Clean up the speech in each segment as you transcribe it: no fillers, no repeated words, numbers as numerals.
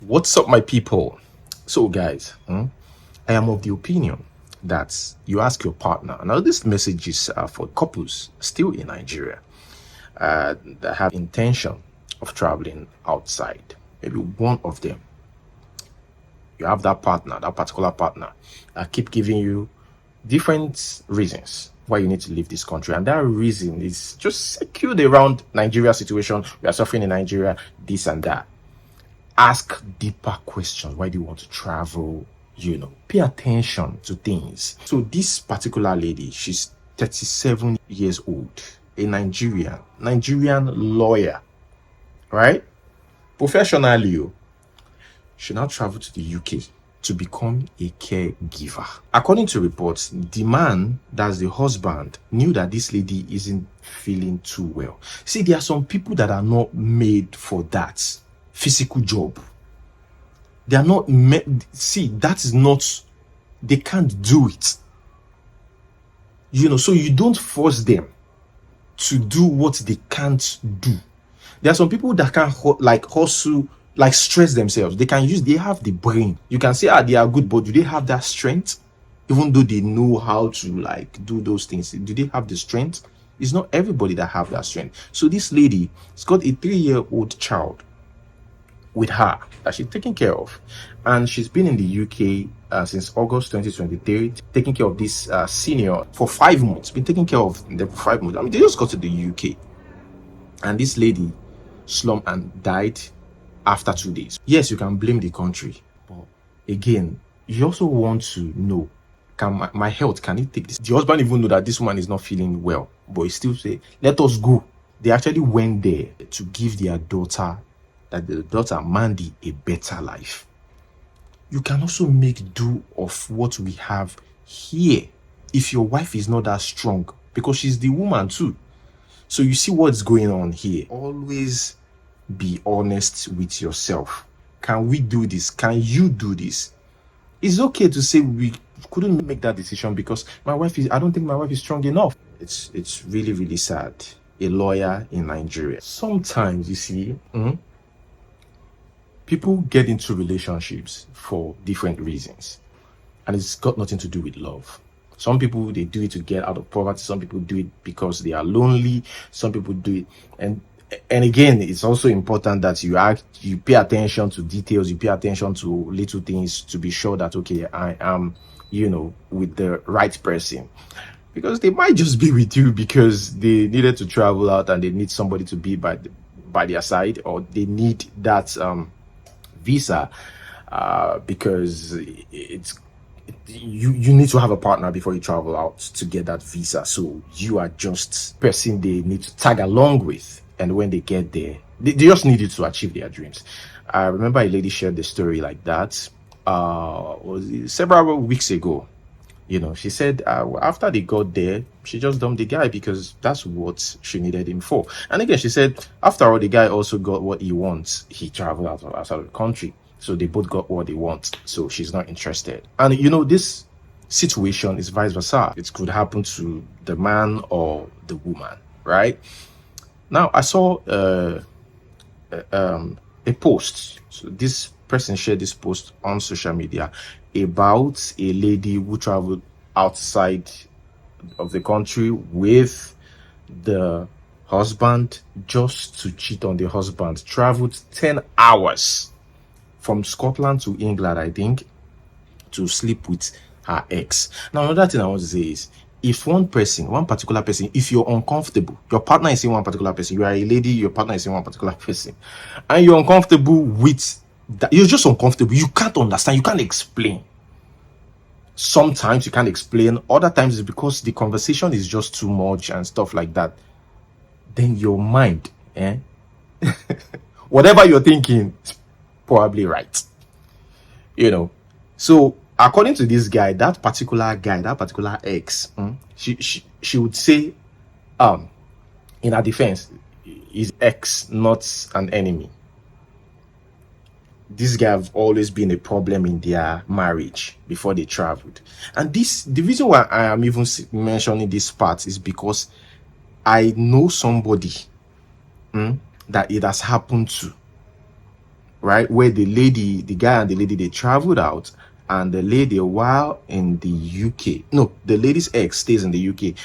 What's up, my people? So, guys, I am of the opinion that you ask your partner. Now, this message is for couples still in Nigeria that have intention of traveling outside. Maybe one of them, you have that partner, that particular partner, that keep giving you different reasons why you need to leave this country, and that reason is just secured around Nigeria situation. We are suffering in Nigeria, this and that. Ask deeper questions. Why do you want to travel? Pay attention to things. So this particular lady, she's 37 years old, a Nigerian lawyer, right? Professionally, she now traveled to the UK to become a caregiver. According to reports, the man, that's the husband, knew that this lady isn't feeling too well. See, there are some people that are not made for that physical job. They are not see, that is not, they can't do it. So you don't force them to do what they can't do. There are some people that can hustle, like stress themselves. They have the brain. You can say they are good, but do they have that strength? Even though they know how to do those things, do they have the strength? It's not everybody that have that strength. So this lady has got a 3-year-old child with her that she's taking care of, and she's been in the UK since August 2023, taking care of this senior for 5 months. Been taking care of them for 5 months. I mean, they just got to the UK, and this lady slumped and died after 2 days. Yes, you can blame the country, but again, you also want to know, can my health, can it take this? The husband even know that this woman is not feeling well, but he still say, let us go. They actually went there to give their daughter, Mandy, a better life. You can also make do of what we have here. If your wife is not that strong, because she's the woman too. So you see what's going on here. Always be honest with yourself. Can we do this? Can you do this? It's okay to say we couldn't make that decision because I don't think my wife is strong enough. It's really, really sad. A lawyer in Nigeria. Sometimes you see, people get into relationships for different reasons, and it's got nothing to do with love. Some people, they do it to get out of poverty. Some people do it because they are lonely. Some people do it, and again, it's also important that you pay attention to details, you pay attention to little things to be sure that, okay, I am with the right person, because they might just be with you because they needed to travel out and they need somebody to be by their side, or they need that visa because you need to have a partner before you travel out to get that visa. So you are just person they need to tag along with, and when they get there, they just need you to achieve their dreams. I remember a lady shared the story like that several weeks ago. She said after they got there, she just dumped the guy because that's what she needed him for. And again, she said after all, the guy also got what he wants. He traveled outside of the country, so they both got what they want. So she's not interested. And this situation is vice versa. It could happen to the man or the woman, right? Now, I saw a post. So this person shared this post on social media about a lady who traveled outside of the country with the husband just to cheat on the husband. Traveled 10 hours from Scotland to England, I think, to sleep with her ex. Now, another thing I want to say is, if one particular person, if you're uncomfortable, your partner is saying one particular person, you are a lady, your partner is saying one particular person, and you're uncomfortable with that, you're just uncomfortable, you can't understand, you can't explain. Sometimes you can't explain, other times it's because the conversation is just too much and stuff like that. Then your mind, whatever you're thinking is probably right. So according to this guy, that particular ex, she would say, in her defense, his ex not an enemy. This guy have always been a problem in their marriage before they traveled. And the reason why I am even mentioning this part is because I know somebody that it has happened to. right? Where the guy and the lady, they traveled out, and the lady, while in the UK, no, the lady's ex stays in the UK,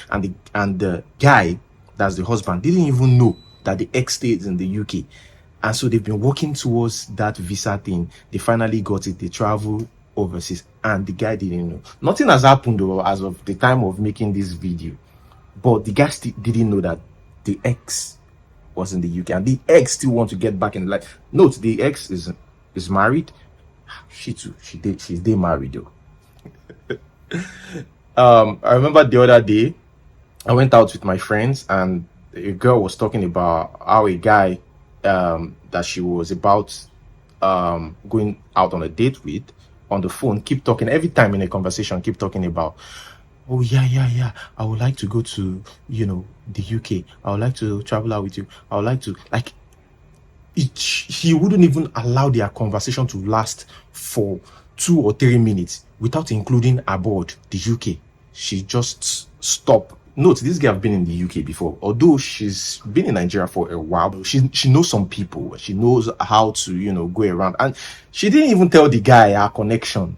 and the guy, that's the husband, didn't even know that the ex stays in the UK. And so they've been working towards that visa thing. They finally got it. They travel overseas, and the guy didn't know. Nothing has happened though as of the time of making this video, but the guy still didn't know that the ex was in the UK, and the ex still want to get back in life. Note, the ex is married. She too, she's they married though. I remember the other day I went out with my friends, and a girl was talking about how a guy that she was about going out on a date with, on the phone, keep talking every time in a conversation, keep talking about, oh yeah, I would like to go to, the UK. I would like to travel out with you. I would like to, like, he wouldn't even allow their conversation to last for 2 or 3 minutes without including aboard the UK. She just stopped. Note, this girl have been in the UK before, although she's been in Nigeria for a while. But she knows some people. She knows how to go around, and she didn't even tell the guy her connection.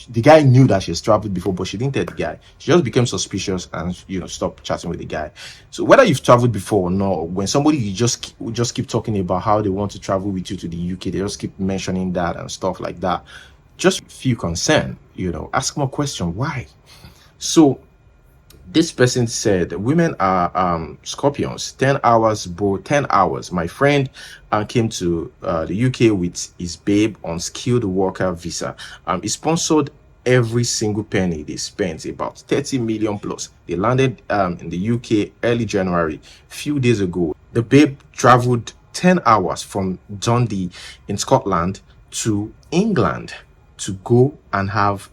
The guy knew that she's traveled before, but she didn't tell the guy. She just became suspicious and stopped chatting with the guy. So whether you've traveled before or not, when somebody you just keep talking about how they want to travel with you to the UK, they just keep mentioning that and stuff like that, just feel concerned. Ask more questions. Why? So this person said women are scorpions. 10 hours, bro. 10 hours. My friend came to the UK with his babe on skilled worker visa. He sponsored every single penny they spent, about 30 million plus. They landed in the UK early January. Few days ago, the babe traveled 10 hours from Dundee in Scotland to England to go and have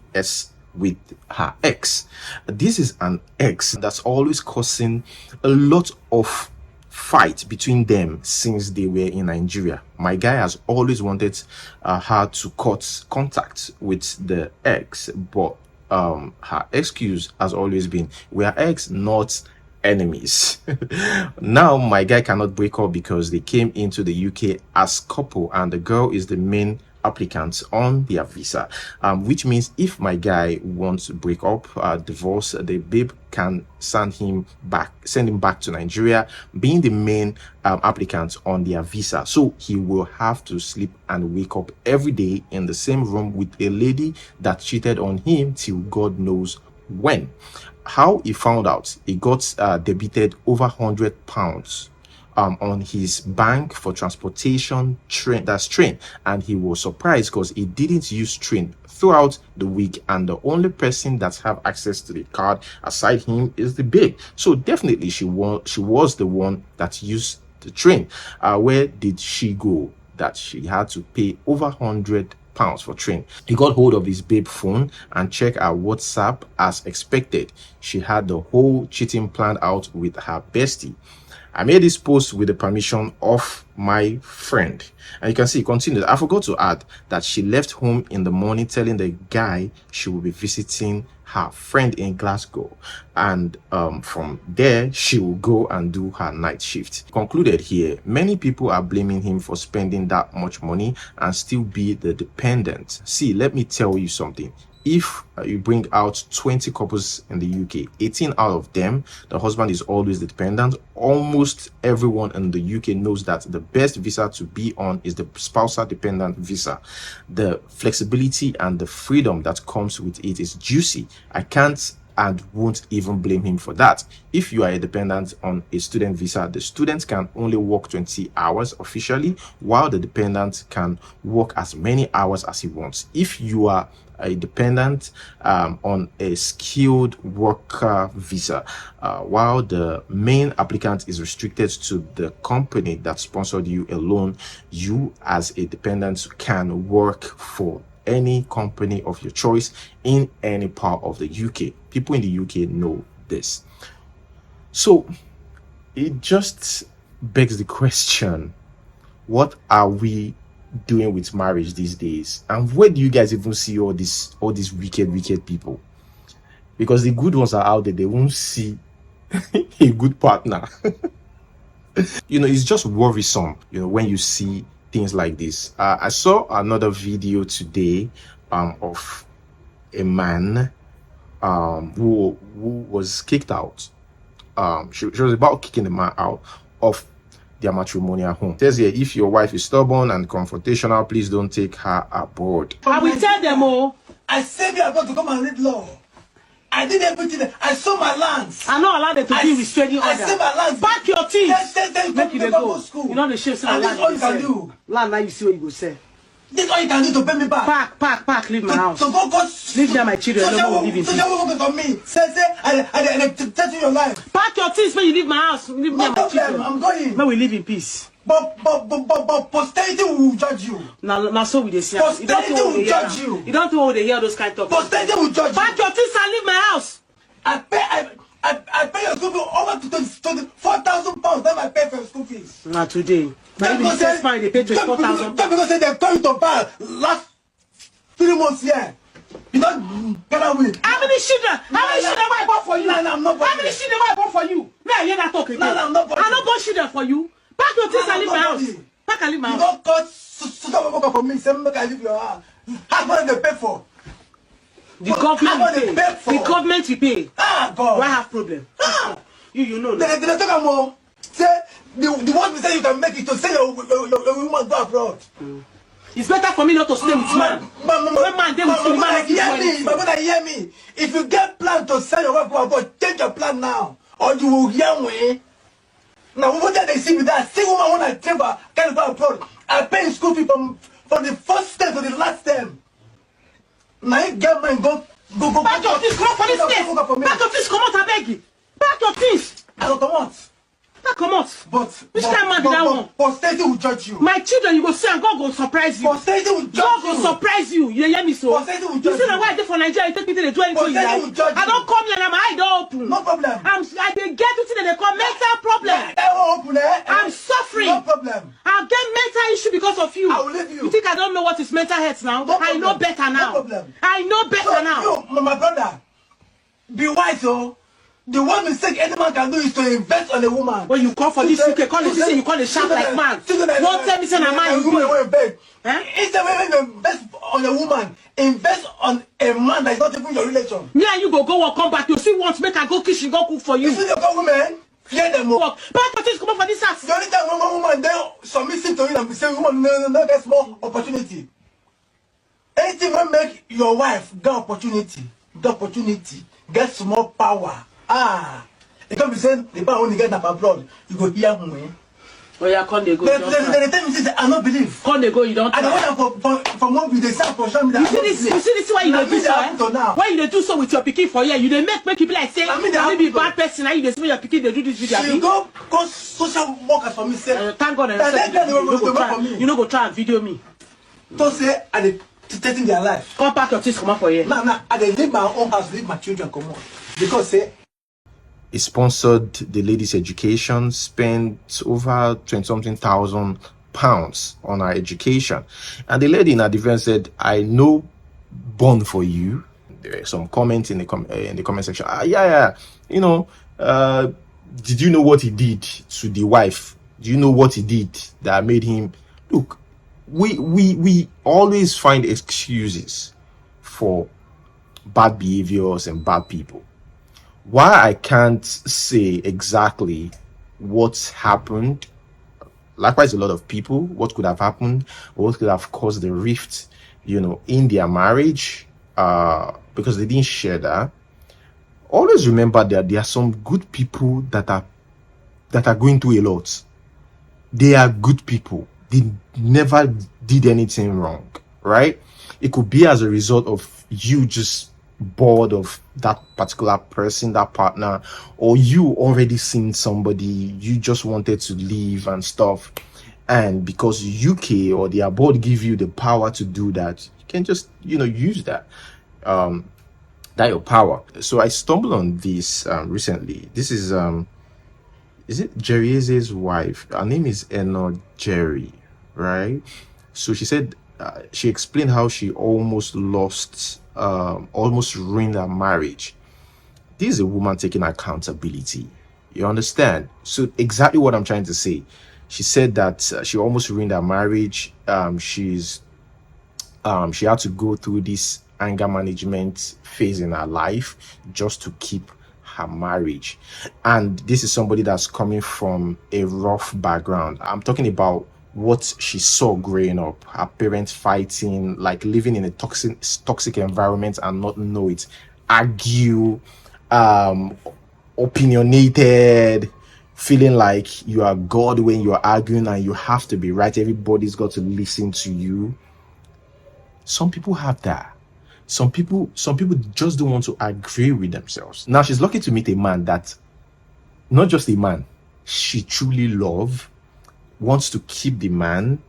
with her ex. This is an ex that's always causing a lot of fight between them since they were in Nigeria. My guy has always wanted her to cut contact with the ex, but her excuse has always been, we are ex, not enemies. Now my guy cannot break up because they came into the UK as couple, and the girl is the main applicants on their visa, which means if my guy wants to break up, divorce, the babe can send him back to Nigeria, being the main applicant on their visa. So he will have to sleep and wake up every day in the same room with a lady that cheated on him till God knows when. How he found out? He got debited over £100 on his bank for transportation train, and he was surprised because he didn't use train throughout the week, and the only person that have access to the card aside him is the babe. So definitely she was the one that used the train. Where did she go that she had to pay over £100 for train? He got hold of his babe phone and checked her WhatsApp. As expected, she had the whole cheating planned out with her bestie. I made this post with the permission of my friend, and you can see it continues. I forgot to add that she left home in the morning telling the guy she will be visiting her friend in Glasgow, and from there she will go and do her night shift. Concluded here, many people are blaming him for spending that much money and still be the dependent. See, let me tell you something. If you bring out 20 couples in the UK, 18 out of them, the husband is always the dependent. Almost everyone in the UK knows that the best visa to be on is the spousal dependent visa. The flexibility and the freedom that comes with it is juicy. I can't and won't even blame him for that. If you are a dependent on a student visa, the student can only work 20 hours officially, while the dependent can work as many hours as he wants. If you are a dependent on a skilled worker visa, while the main applicant is restricted to the company that sponsored you alone, you as a dependent can work for any company of your choice in any part of the UK. People in the UK know this. So it just begs the question, what are we doing with marriage these days? And where do you guys even see all these wicked people? Because the good ones are out there, they won't see a good partner. It's just worrisome, when you see things like this. I saw another video today of a man who was kicked out. She was about kicking the man out of their matrimonial home. It says here, if your wife is stubborn and confrontational, please don't take her abroad. I will tell them all. I said you are going to come and read law. I did everything. I sold my lands. I'm not allowed them to be restraining order. I said my lands. Back your teeth. Make you go. You know the shapes and land. This is all you can do. Land now you see what you go say. This is all you can do to pay me back. Pack, leave my house. So go. Leave there my children. So don't live in peace. So you focus on me. I tell you your life. Pack your things when you leave my house. Leave me my children. I'm going. When we live in peace. But posterity will judge you. Now so we see. Posterity will judge you. You don't know they hear those kind of. Posterity will judge you. Pack your things and leave my house. I pay your school fee over to 24,000 pounds. Then I pay for your school fees. Not today. Now even the first fine they pay 24,000. Because they come to buy last 3 months here. You don't get away. How many children? How many children I bought for you? No, I'm not. How many children I bought for you? May I hear that talk again? No, I'm not. I don't bought children for you. Pack your things and leave my house. Pack and leave my house. You don't cut so for me. Say make I leave your house. How much they pay for? The government will pay. The government will pay. Ah, God. Why have problem? You know. They talk about say the one we say you can make it to say your woman go abroad. It's better for me not to stay with man. When man, they will see man. Hear me, my brother, hear me. If you get plan to sell your wife go abroad, change your plan now, or you will hear me. Now, what they see with that? See woman when I travel, can go abroad. I pay school fee from the first term to the last term. Now you get man go. Pack your things, come out for this place. Pack your things, come out, I beg you. Pack your things. I don't come out. Come out. But which kind man did that one? Posterity will judge you. My children, you go see and God will surprise you. Posterity will judge you. God will surprise you. You hear me so? Posterity will judge you. You see the why I did for Nigeria, you take me to the 20 I don't come here and my eye don't open. No problem. I dey get to they call mental problem. I won't open it. I'm suffering. No problem. I'll get mental issue because of you. I will leave you. You think I don't know what is mental health now? No I know better now. No problem. I know better now. You, my brother, be wise, oh. The one mistake any man can do is to invest on a woman. When you call for this UK, call this you call the sharp like man. Don't tell me say a man you be. Instead when you invest on a woman, invest on a man that is not even your relation. Me and you go work, come back. You see once make I go kitchen, go cook for you. You see your woman, fear them more. But things come up for this house. The only time one woman then submissive to you and say, woman, no, that's more opportunity. Anything will make your wife get opportunity, get small power. It can't be saying the power only get up abroad. You go hear me. Oh yeah, come they go. The time is I don't believe. Come they go, you don't. I don't want from one video they say for social media. You see this why you don't do so. Why you do so with your pikin for here? You dey make people like say you be bad person. Now you dey see your pikin they do this video. You go social workers for me say. Thank God. You no go try and video me. Don't say I dey threaten their life. Come pack your things, come out for here. Nah, I dey leave my own house, leave my children come on. Because say he sponsored the lady's education, spent over 20-something thousand pounds on her education. And the lady in her defense said, I know born for you. There are some comments in the comment section. Yeah. You know, did you know what he did to the wife? Do you know what he did that made him? Look, we always find excuses for bad behaviors and bad people. Why I can't say exactly what's happened, likewise a lot of people, what could have happened, what could have caused the rift, you know, in their marriage, because they didn't share that. Always remember that there are some good people that are going through a lot. They are good people. They never did anything wrong, right? It could be as a result of you just bored of that particular person, that partner, or you already seen somebody, you just wanted to leave and stuff, and because UK or the abroad give you the power to do that, you can just, you know, use that your power. So I stumbled on this recently. This is it Jerry Eze's wife? Her name is Eno Jerry, right? So she said she explained how she almost ruined her marriage. This is a woman taking accountability. You understand? So exactly what I'm trying to say. She said that she almost ruined her marriage. She had to go through this anger management phase in her life just to keep her marriage. And this is somebody that's coming from a rough background. I'm talking about what she saw growing up, her parents fighting, like living in a toxic environment and not know it, argue, opinionated, feeling like you are God when you are arguing and you have to be right. Everybody's got to listen to you. Some people have that. Some people just don't want to agree with themselves. Now she's lucky to meet a man that, not just a man, she truly loves, wants to keep the man,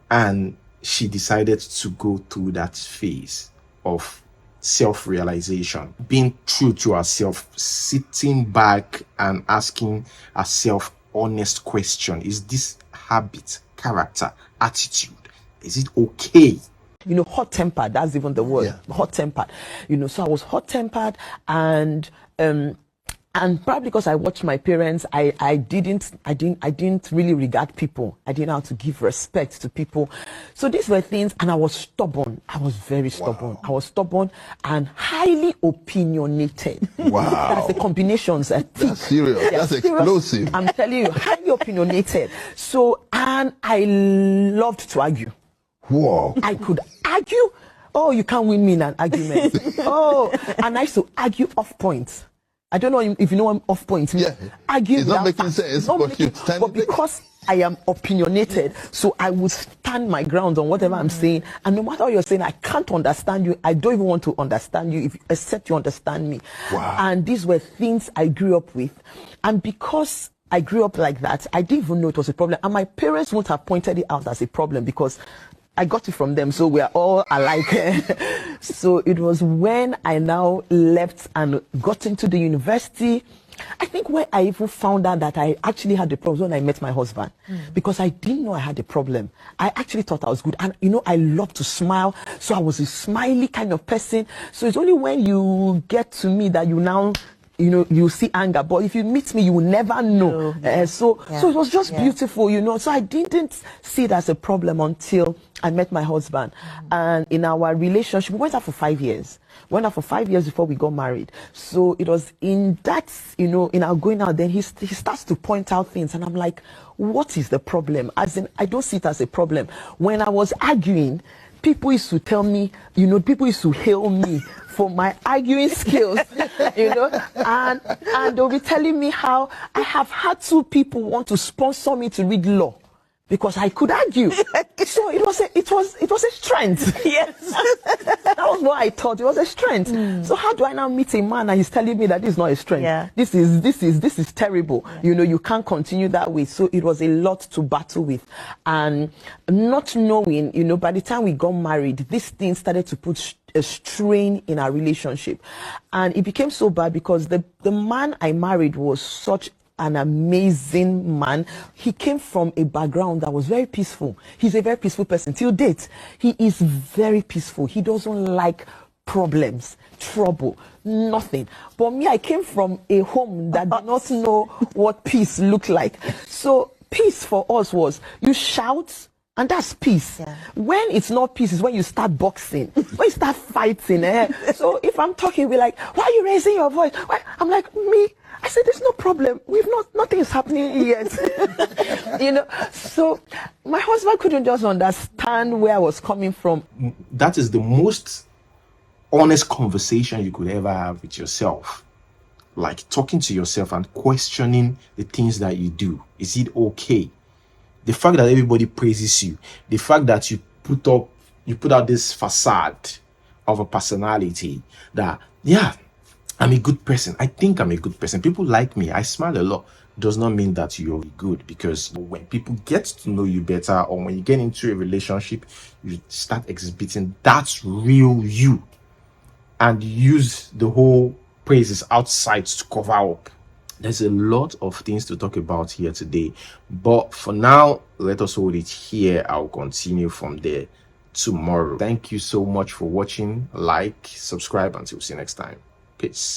and she decided to go through that phase of self-realization, being true to herself, sitting back and asking herself honest question. Is this habit, character, attitude, is it okay? Hot-tempered, that's even the word. Yeah. Hot-tempered. So I was hot-tempered, and probably because I watched my parents, I didn't really regard people. I didn't know how to give respect to people. So these were things, and I was stubborn. I was very stubborn. Wow. I was stubborn and highly opinionated. Wow. That's the combinations. That's serious. That's explosive. I'm telling you, highly opinionated. So, and I loved to argue. Whoa. I could argue. Oh, you can't win me in an argument. And I used to argue off point. I don't know if you know what off point means. Yeah. Argue It's not without making facts. sense, Not but making- you stand but there. because I am opinionated, so I would stand my ground on whatever I'm saying. And no matter what you're saying, I can't understand you. I don't even want to understand you except you understand me. Wow. And these were things I grew up with. And because I grew up like that, I didn't even know it was a problem. And my parents wouldn't have pointed it out as a problem because I got it from them, so we are all alike. So it was when I now left and got into the university, I think where I even found out that I actually had the problem when I met my husband, because I didn't know I had a problem. I actually thought I was good, and I love to smile, so I was a smiley kind of person. So it's only when you get to me that you now you see anger, but if you meet me, you will never know. So it was just beautiful, So I didn't see it as a problem until I met my husband. And in our relationship, we went out for 5 years. We went out for 5 years before we got married. So it was in that, in our going out, then he starts to point out things, and I'm like, what is the problem? As in, I don't see it as a problem. When I was arguing, people used to tell me, people used to hail me for my arguing skills, and they'll be telling me how I have had 2 people want to sponsor me to read law because I could argue. So it was a strength. Yes. That was what I thought. It was a strength. So how do I now meet a man and he's telling me that this is not a strength? Yeah. This is terrible. You can't continue that way. So it was a lot to battle with. And not knowing, by the time we got married, this thing started to put a strain in our relationship. And it became so bad because the man I married was such an amazing man. He came from a background that was very peaceful. He's a very peaceful person till date. He is very peaceful. He doesn't like problems, trouble, nothing. But me, I came from a home that did not know what peace looked like. So peace for us was you shout, and that's peace. Yeah. When it's not peace is when you start boxing, when you start fighting. So if I'm talking, we're like, why are you raising your voice? Why? I'm like, me. I said, there's no problem. Nothing is happening yet. So my husband couldn't just understand where I was coming from. That is the most honest conversation you could ever have with yourself. Like talking to yourself and questioning the things that you do. Is it okay? The fact that everybody praises you, the fact that you put out this facade of a personality that, I'm a good person. I think I'm a good person. People like me. I smile a lot. Does not mean that you're good, because when people get to know you better, or when you get into a relationship, you start exhibiting that's real you, and use the whole praises outside to cover up. There's a lot of things to talk about here today, but for now, let us hold it here. I'll continue from there tomorrow. Thank you so much for watching. Like, subscribe. Until see you next time. Peace.